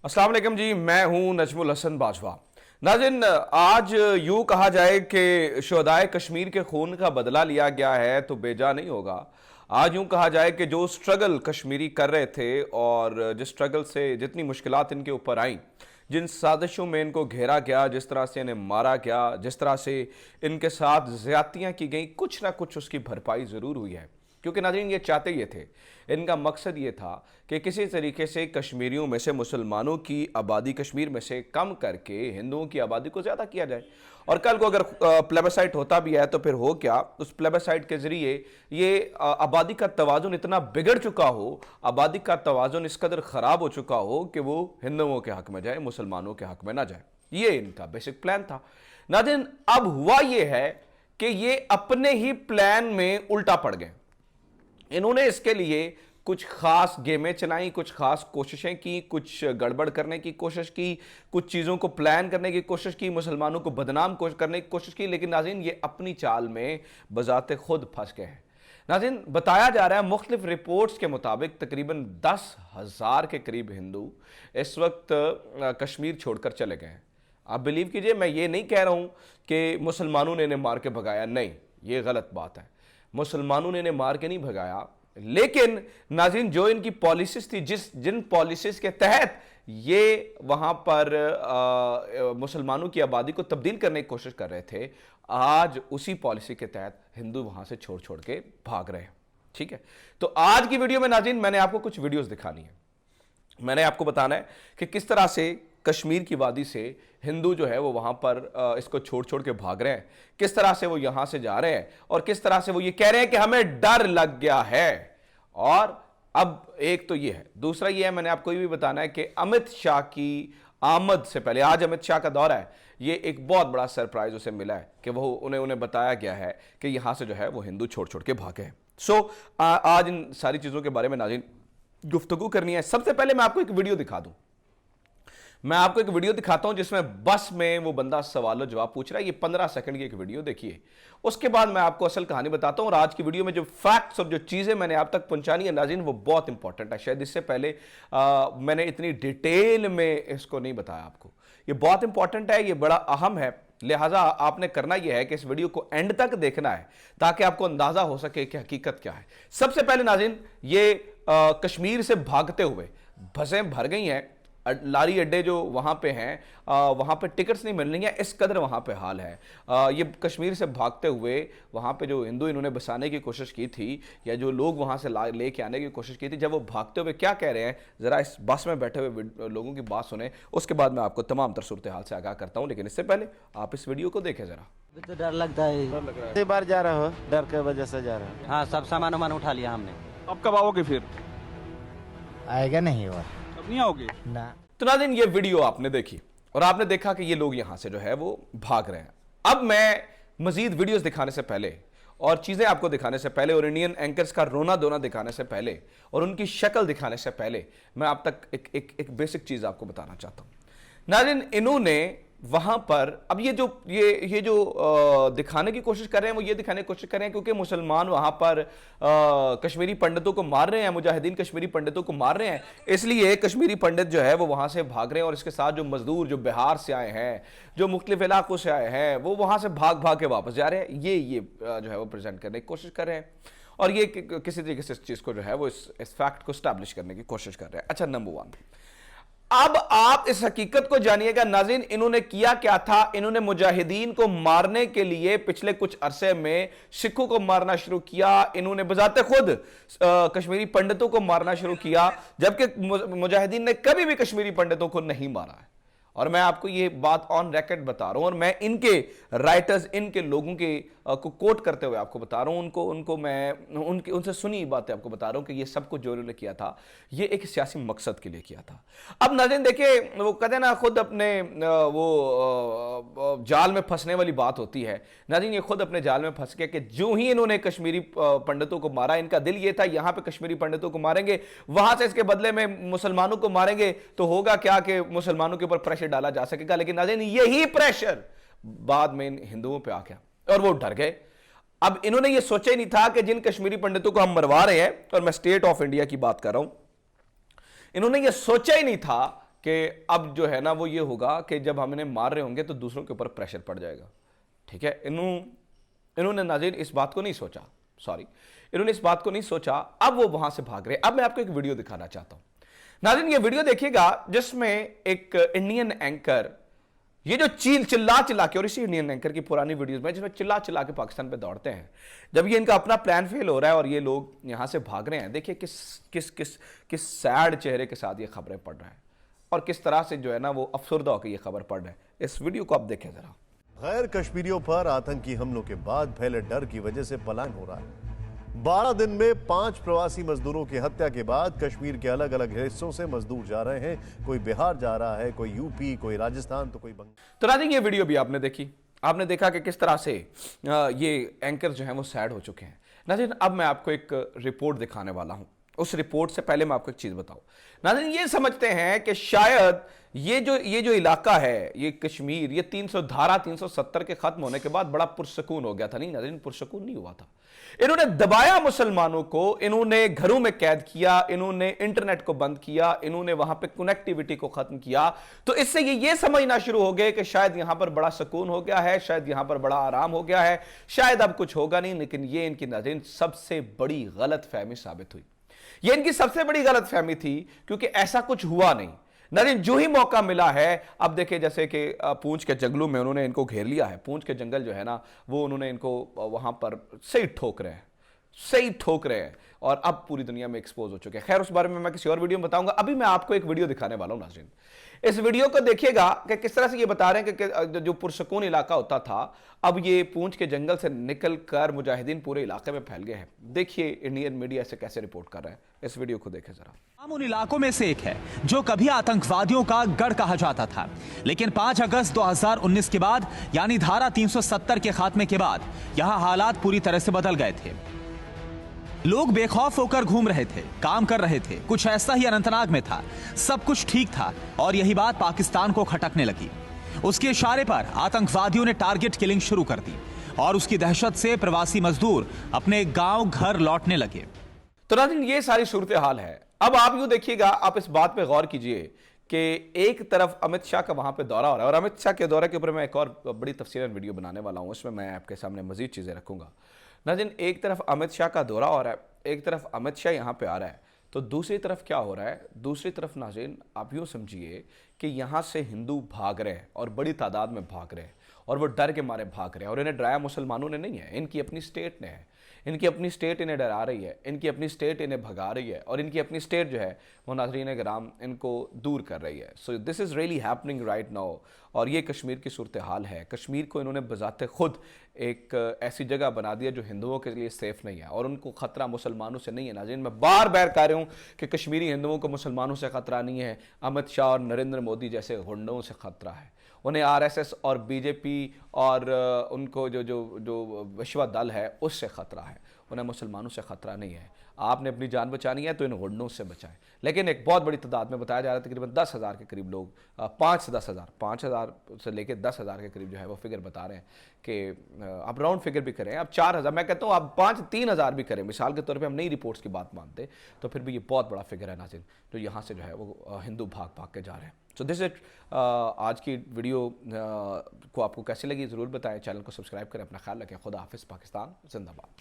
अस्सलाम वालेकुम जी, मैं हूं नजमुल हसन बाजवा। नाज़रीन, आज यूं कहा जाए कि शुहदाए कश्मीर के खून का बदला लिया गया है तो बेजा नहीं होगा। आज यूं कहा जाए कि जो स्ट्रगल कश्मीरी कर रहे थे और जिस स्ट्रगल से जितनी मुश्किलात इनके ऊपर आई, जिन साजिशों में इनको घेरा गया, जिस तरह से इन्हें मारा गया, जिस तरह से इनके साथ ज्यादतियां की गई, कुछ ना कुछ उसकी भरपाई ज़रूर हुई है। क्योंकि नाज़रीन, ये चाहते ये थे, इनका मकसद ये था कि किसी तरीके से कश्मीरियों में से मुसलमानों की आबादी कश्मीर में से कम करके हिंदुओं की आबादी को ज़्यादा किया जाए। और कल को अगर प्लेबसाइट होता भी है तो फिर हो क्या, उस प्लेबसाइट के ज़रिए ये आबादी का तवाज़ुन इतना बिगड़ चुका हो, आबादी का तवाज़ुन इस कदर ख़राब हो चुका हो कि वो हिंदुओं के हक़ में जाए, मुसलमानों के हक़ में ना जाए। ये इनका बेसिक प्लान था। नाज़रीन, अब हुआ ये है कि ये अपने ही प्लान में उल्टा पड़ गए। इन्होंने इसके लिए कुछ खास गेमें चलाई, कुछ खास कोशिशें की, कुछ गड़बड़ करने की कोशिश की, कुछ चीज़ों को प्लान करने की कोशिश की, मुसलमानों को बदनाम करने की कोशिश की, लेकिन नाज़रीन ये अपनी चाल में बजाते खुद फंस गए हैं। नाज़रीन, बताया जा रहा है मुख्तलिफ रिपोर्ट्स के मुताबिक तकरीबन 10,000 के करीब हिंदू इस वक्त कश्मीर छोड़कर चले गए हैं। आप बिलीव कीजिए, मैं ये नहीं कह रहा हूँ कि मुसलमानों ने इन्हें मार के भगाया, नहीं, ये गलत बात है। मुसलमानों ने इन्हें मार के नहीं भगाया, लेकिन नाज़रीन जो इनकी पॉलिसीज थी, जिन पॉलिसीज के तहत ये वहां पर मुसलमानों की आबादी को तब्दील करने की कोशिश कर रहे थे, आज उसी पॉलिसी के तहत हिंदू वहां से छोड़ छोड़ के भाग रहे हैं। ठीक है, तो आज की वीडियो में नाज़रीन मैंने आपको कुछ वीडियोस दिखानी है। मैंने आपको बताना है कि किस तरह से कश्मीर की वादी से हिंदू जो है वो वहां पर इसको छोड़ छोड़ के भाग रहे हैं, किस तरह से वो यहां से जा रहे हैं और किस तरह से वो ये कह रहे हैं कि हमें डर लग गया है। और अब एक तो ये है, दूसरा ये है, मैंने आपको ये भी बताना है कि अमित शाह की आमद से पहले, आज अमित शाह का दौरा है, ये एक बहुत बड़ा सरप्राइज उसे मिला है कि वो उन्हें बताया गया है कि यहां से जो है वो हिंदू छोड़ छोड़ के भागे हैं। सो आज इन सारी चीजों के बारे में नाज़रीन गुफ्तगू करनी है। सबसे पहले मैं आपको एक वीडियो दिखा दूं, मैं आपको एक वीडियो दिखाता हूं जिसमें बस में वो बंदा सवाल जवाब पूछ रहा है। ये 15 सेकंड की एक वीडियो देखिए, उसके बाद मैं आपको असल कहानी बताता हूं। और आज की वीडियो में जो फैक्ट्स और जो चीजें मैंने आप तक पहुंचानी है नाज़रीन, वो बहुत इंपॉर्टेंट है। शायद इससे पहले मैंने इतनी डिटेल में इसको नहीं बताया आपको। ये बहुत इंपॉर्टेंट है, ये बड़ा अहम है, लिहाजा आपने करना यह है कि इस वीडियो को एंड तक देखना है ताकि आपको अंदाजा हो सके कि हकीकत क्या है। सबसे पहले नाज़रीन, ये कश्मीर से भागते हुए बसें भर गई हैं, लारी अड्डे जो वहां पे हैं वहां पे टिकट्स नहीं मिल रही हैं, इस कदर वहां पे हाल है। ये कश्मीर से भागते हुए वहां पे जो हिंदू इन्होंने बसाने की कोशिश की थी या जो लोग वहां से लेके आने की कोशिश की थी, जब वो भागते हुए क्या कह रहे हैं, जरा इस बस में बैठे हुए लोगों की बात सुने, उसके बाद मैं आपको तमाम तर सूरत हाल से आगाह करता हूं। लेकिन इससे पहले आप इस वीडियो को देखें जरा। तो डर लगता है, कई बार जा रहा हो, डर के वजह से जा रहा हो। हाँ, सब सामान वामान उठा लिया हमने। अब कब आओगे फिर? आएगा नहीं हुआ, अब नहीं आओगे ना। तो नाज़रीन, ये वीडियो आपने देखी और आपने देखा कि ये लोग यहां से जो है वो भाग रहे हैं। अब मैं मजीद वीडियोस दिखाने से पहले और चीजें आपको दिखाने से पहले और इंडियन एंकर्स का रोना धोना दिखाने से पहले और उनकी शक्ल दिखाने से पहले मैं आप तक एक बेसिक चीज आपको बताना चाहता हूं। नाज़रीन, इन्होंने वहां पर अब ये जो दिखाने की कोशिश कर रहे हैं, वो ये दिखाने की कोशिश कर रहे हैं क्योंकि मुसलमान वहां पर कश्मीरी पंडितों को मार रहे हैं, मुजाहिदीन कश्मीरी पंडितों को मार रहे हैं, इसलिए कश्मीरी पंडित जो है वो वहां से भाग रहे हैं। और इसके साथ जो मजदूर जो बिहार से आए हैं, जो मुख्तलिफ इलाकों से आए हैं, वो वहां से भाग भाग के वापस जा रहे हैं। ये जो है वो प्रेजेंट करने की कोशिश कर रहे हैं और ये किसी तरीके से इस चीज को जो है वो इस फैक्ट को स्टैब्लिश करने की कोशिश कर रहे हैं। अच्छा, नंबर 1, अब आप इस हकीकत को जानिएगा नाज़रीन, इन्होंने किया क्या था। इन्होंने मुजाहिदीन को मारने के लिए पिछले कुछ अरसे में सिखों को मारना शुरू किया, इन्होंने बजाते खुद कश्मीरी पंडितों को मारना शुरू किया, जबकि मुजाहिदीन ने कभी भी कश्मीरी पंडितों को नहीं मारा है। और मैं आपको ये बात ऑन रिकॉर्ड बता रहा हूं और मैं इनके राइटर्स, इनके लोगों के को कोट करते हुए आपको बता रहा हूं, उनको मैं उनसे सुनी बातें आपको बता रहा हूं कि ये सब कुछ जो उन्होंने किया था, ये एक सियासी मकसद के लिए किया था। अब नाज़रीन देखिए, वो कहते हैं ना, खुद अपने वो जाल में फंसने वाली बात होती है। नाज़रीन, ये खुद अपने जाल में फंस गए कि जो ही इन्होंने कश्मीरी पंडितों को मारा, इनका दिल ये था यहां पे कश्मीरी पंडितों को मारेंगे, वहां से इसके बदले में मुसलमानों को मारेंगे, तो होगा क्या कि मुसलमानों के ऊपर प्रेशर डाला जा सकेगा। लेकिन नाज़रीन, यही प्रेशर बाद में इन हिंदुओं पे आ गया और वो डर गए। अब इन्होंने ये सोचा ही नहीं था कि जिन कश्मीरी पंडितों को हम मरवा रहे हैं, और मैं स्टेट ऑफ इंडिया की बात कर रहा हूं, इन्होंने ये सोचा ही नहीं था कि अब जो है ना वो ये होगा कि जब हम इन्हें मार रहे होंगे तो दूसरों के ऊपर प्रेशर पड़ जाएगा। ठीक है, इन्होंने नाज़रीन इस बात को नहीं सोचा, इन्होंने इस बात को नहीं सोचा। अब वो वहां से भाग रहे। अब मैं आपको एक वीडियो दिखाना चाहता हूं नाज़रीन, ये वीडियो देखिएगा जिसमें एक इंडियन एंकर ये जो चिल्ला चिल्ला के, और इसी इंडियन एंकर की पुरानी वीडियोस में जिसमें चिल्ला चिल्ला के पाकिस्तान पे दौड़ते हैं, जब ये इनका अपना प्लान फेल हो रहा है और ये लोग यहां से भाग रहे हैं, देखिए किस किस किस किस सैड चेहरे के साथ ये खबरें पढ़ रहा है और किस तरह से जो है ना वो अफसरदा होकर ये खबर पढ़ रहा है। इस वीडियो को आप देखें जरा। गैर कश्मीरियों पर आतंकी हमलों के बाद फैले डर की वजह से पलायन हो रहा है। 12 दिन में 5 प्रवासी मजदूरों की हत्या के बाद कश्मीर के अलग अलग हिस्सों से मजदूर जा रहे हैं। कोई बिहार जा रहा है, कोई यूपी, कोई राजस्थान, तो कोई बंगाल। तो नाज़रीन ये वीडियो भी आपने देखी, आपने देखा कि किस तरह से ये एंकर जो हैं वो सैड हो चुके हैं। नाज़रीन अब मैं आपको एक रिपोर्ट दिखाने वाला हूं। उस रिपोर्ट से पहले मैं आपको एक चीज बताऊं। नाज़रीन ये समझते हैं कि शायद ये जो इलाका है, ये कश्मीर, ये धारा 370 के खत्म होने के बाद बड़ा पुरसकून हो गया था। नहीं नाज़रीन, पुरसकून नहीं हुआ था। इन्होंने दबाया मुसलमानों को, इन्होंने घरों में कैद किया, इन्होंने इंटरनेट को बंद किया, इन्होंने वहां पे कनेक्टिविटी को खत्म किया। तो इससे ये समझना शुरू हो गए कि शायद यहां पर बड़ा सुकून हो गया है, शायद यहां पर बड़ा आराम हो गया है, शायद अब कुछ होगा नहीं। लेकिन ये इनकी नाज़रीन सबसे बड़ी गलत फहमी साबित हुई। यह इनकी सबसे बड़ी गलतफहमी थी, क्योंकि ऐसा कुछ हुआ नहीं। नाज़रीन जो ही मौका मिला है, अब देखिए जैसे कि पूंछ के जंगलों में उन्होंने इनको घेर लिया है। पूंछ के जंगल जो है ना वो उन्होंने इनको वहां पर सही ठोक रहे हैं और अब पूरी दुनिया में एक्सपोज हो चुके हैं। खैर उस बारे में मैं किसी और वीडियो में बताऊंगा। अभी मैं आपको एक वीडियो दिखाने वाला हूं नाज़रीन। इस वीडियो को देखिएगा कि किस तरह से ये बता रहे हैं कि जो पुरसकून इलाका होता था, अब ये पूंछ के जंगल से निकलकर मुजाहिदीन पूरे इलाके में फैल गए हैं। देखिए इंडियन मीडिया इसे कैसे रिपोर्ट कर रहा है। इस वीडियो को देखें जरा। हम उन इलाकों में से एक है जो कभी आतंकवादियों का गढ़ कहा जाता था, लेकिन 5 अगस्त 2019 के बाद यानी धारा 370 के खात्मे के बाद यहां हालात पूरी तरह से बदल गए थे। लोग बेखौफ होकर घूम रहे थे, काम कर रहे थे। कुछ ऐसा ही अनंतनाग में था। सब कुछ ठीक था और यही बात पाकिस्तान को खटकने लगी। उसके इशारे पर आतंकवादियों ने टारगेट किलिंग शुरू कर दी और उसकी दहशत से प्रवासी मजदूर अपने गांव घर लौटने लगे। तो नाज़रीन ये सारी सूरत हाल है। अब आप यूं देखिएगा, आप इस बात पे गौर कीजिए कि एक तरफ अमित शाह का वहां पे दौरा हो रहा है और अमित शाह के दौरे के ऊपर मैं एक और बड़ी तफसीलन वीडियो बनाने वाला हूं। उसमें मैं आपके सामने मजीद चीजें रखूंगा। नाज़रीन एक तरफ अमित शाह का दौरा हो रहा है, एक तरफ अमित शाह यहां पे आ रहा है, तो दूसरी तरफ क्या हो रहा है? दूसरी तरफ नाज़रीन आप यूं समझिए कि यहां से हिंदू भाग रहे हैं और बड़ी तादाद में भाग रहे हैं और वो डर के मारे भाग रहे हैं। और इन्हें डराया मुसलमानों ने नहीं है, इनकी अपनी स्टेट ने है। इनकी अपनी स्टेट इन्हें डरा रही है, इनकी अपनी स्टेट इन्हें भगा रही है और इनकी अपनी स्टेट जो है वो नाज़रीन कराम इनको दूर कर रही है। So this is really happening right now. और ये कश्मीर की सूरत हाल है। कश्मीर को इन्होंने बजाते खुद एक ऐसी जगह बना दिया जो हिंदुओं के लिए सेफ नहीं है और उनको खतरा मुसलमानों से नहीं है। नाज़रीन मैं बार बार कह रहा हूँ कि कश्मीरी हिंदुओं को मुसलमानों से खतरा नहीं है, अमित शाह और नरेंद्र मोदी जैसे गुंडों से खतरा है। उन्हें आरएसएस और बीजेपी और उनको जो विश्व दल है उससे खतरा है, उन्हें मुसलमानों से खतरा नहीं है। आपने अपनी जान बचानी है तो इन गुंडों से बचाएं। लेकिन एक बहुत बड़ी तादाद में बताया जा रहा है तकरीबन 10,000 के करीब लोग, 5 से 10,000, 5,000 से लेकर 10,000 के करीब जो है वो फिगर बता रहे हैं कि आप राउंड फिगर भी करें, आप 4,000, मैं कहता हूँ आप 3,000 भी करें, मिसाल के तौर पर हम नई रिपोर्ट्स की बात मानते तो फिर भी ये बहुत बड़ा फिगर है नाज़रीन, जो यहाँ से जो है वो हिंदू भाग भाग के जा रहे हैं। So this it. आज की वीडियो को आपको कैसी लगी ज़रूर बताएं। चैनल को सब्सक्राइब करें, अपना ख्याल रखें। खुदा हाफिज़। पाकिस्तान जिंदाबाद।